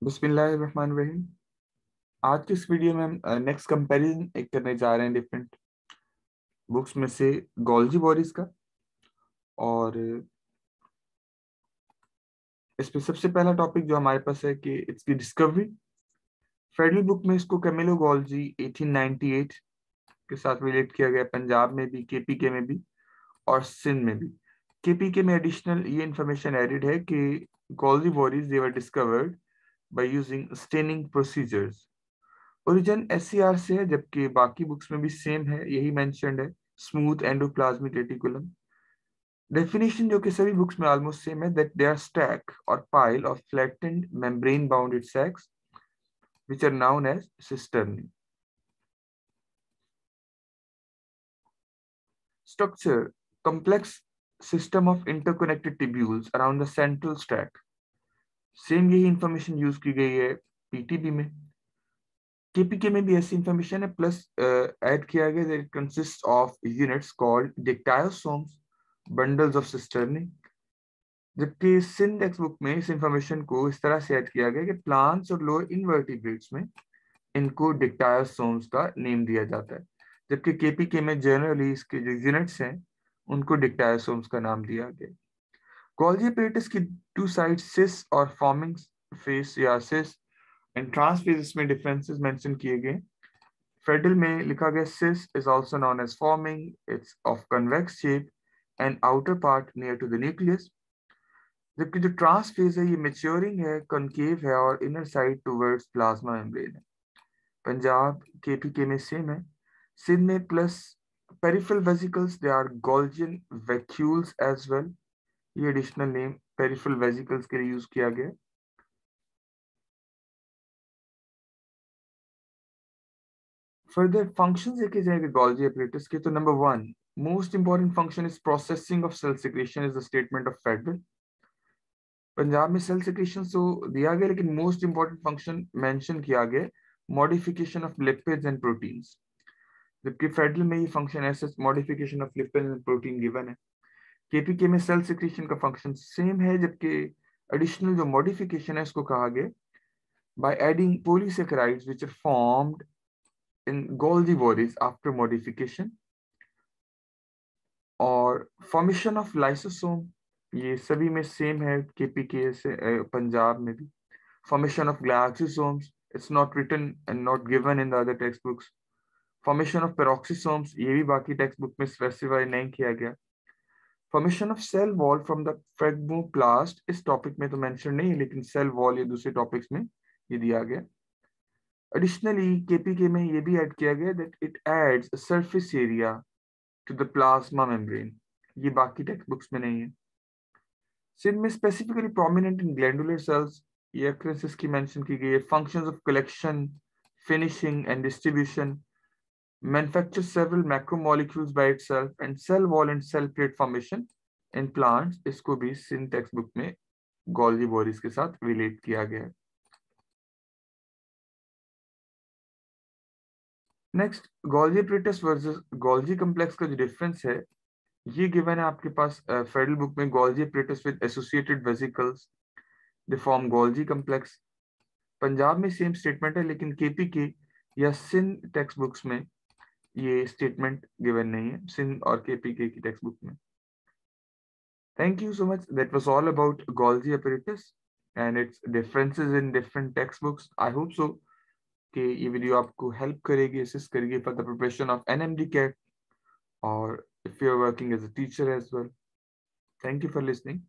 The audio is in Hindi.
बिस्मिल्लाहिर्रहमानिर्रहीम। आज के इस वीडियो में हम नेक्स्ट कंपैरिजन एक करने जा रहे हैं डिफरेंट बुक्स में से गॉल्जी बोरिस का। और इसमें सबसे पहला टॉपिक जो हमारे पास है कि इसकी डिस्कवरी। फेडरल बुक में इसको कैमिलो गॉल्जी 1898 के साथ रिलेट किया गया, पंजाब में भी, केपीके में भी और सिंध में भी। केपीके में एडिशनल ये इंफॉर्मेशन एडेड है कि Golgi Boris they were discovered by using staining procedures. Origin SCR से है, जबकि बाकी बुक्स में भी सेम है, यही मेंशन्ड है, स्मूथ एंडोप्लाज्मिक रेटिकुलम। डेफिनेशन जो कि सभी बुक्स में ऑलमोस्ट सेम है, दैट दे आर स्टैक और pile of flattened membrane bounded sacs which are known as cisternae. Structure: complex system of interconnected tubules around the central stack. Same यही इंफॉर्मेशन यूज की गई है पीटीबी में। केपीके में भी ऐसी इंफॉर्मेशन है, प्लस ऐड किया गया that it consists of units called dictyosomes, bundles of cisternae। जबकि सिंध टेक्स्ट बुक में इस इंफॉर्मेशन को इस तरह से ऐड किया गया कि प्लांट्स और लोअर इनवर्टिब्रेट्स में इनको डिक्टायोसोम्स का नेम दिया जाता है, जबकि केपीके में जनरली इसके जो यूनिट्स हैं उनको डिक्टायोसोम्स का नाम दिया गया। गोल्जी apparatus की टू साइड सिस और फॉर्मिंग फेस या सिस एंड ट्रांस फेजेस में डिफरेंसेस मेंशन किए गए। फेडरल में लिखा गया cis is also known as forming, it's of convex shape and outer part near to the nucleus. जबकि जो ट्रांस फेज है ये मेच्योरिंग है, कनकेव है और inner side towards plasma membrane है। पंजाब केपीके में सेम है। सिंध में plus peripheral vesicles, they are Golgian vacuoles as well. ये एडिशनल नेम पेरिफेरल वेसिकल्स के लिए यूज किया गया। फर्दर फंक्शंस देखे जाएंगे गोल्जी एपरेटस के, तो number 1 most important function is processing of cell secretion is the statement of federal. Punjab में सेल सिक्रेशन तो दिया गया, लेकिन मोस्ट इंपॉर्टेंट फंक्शन मेंशन किया गया modification of lipids and proteins. जबकि फेडरल में ये फंक्शन ऐसे modification of lipids and protein given है। केपीके में सेल सिक्रेशन का फंक्शन सेम है, जबकि एडिशनल जो मॉडिफिकेशन है इसको कहा गया by adding polysaccharides which are formed in Golgi bodies after modification। और फॉर्मेशन ऑफ लाइसोसोम ये सभी में सेम है, केपीके से पंजाब में भी। Formation of glyoxysomes it's not written and not given in the other text books. Formation of peroxisomes ये भी बाकी टेक्स्ट बुक में स्पेसिफाई नहीं किया गया। Formation of cell wall from the phragmoplast इस टॉपिक में तो मेंशन नहीं है, लेकिन सेल वॉल ये दूसरे टॉपिक्स में ये दिया गया। एडिशनली केपीके में ये भी ऐड किया गया that it adds surface area to the plasma membrane, ये बाकी टेक्स्ट बुक्स में नहीं है। सिंध में specifically prominent in glandular cells, ये अक्रेंसेस की मेंशन की गई है। Functions of collection, finishing and distribution, manufacture several macromolecules by itself and cell wall and cell plate formation in plants, इसको भी सिंध टेक्स्ट बुक में गोल्जी बोरिस के साथ रिलेट किया गया है। Next Golgi apparatus versus Golgi complex का जो डिफरेंस है ये गिवन है आपके पास फेडरल बुक में। Golgi apparatus with associated vesicles they form Golgi complex. Punjab में सेम स्टेटमेंट है, लेकिन केपीके या सिंध टेक्स्ट बुक्स में ये स्टेटमेंट गिवन नहीं है, सिंध और केपीके की टेक्स्ट बुक में। Thank you so much. That was all about Golgi apparatus and its differences in different textbooks. I hope so कि ये वीडियो आपको हेल्प करेगी, असिस्ट करेगी for the preparation of NMD CAT or if you're working as a teacher as well. Thank you for listening.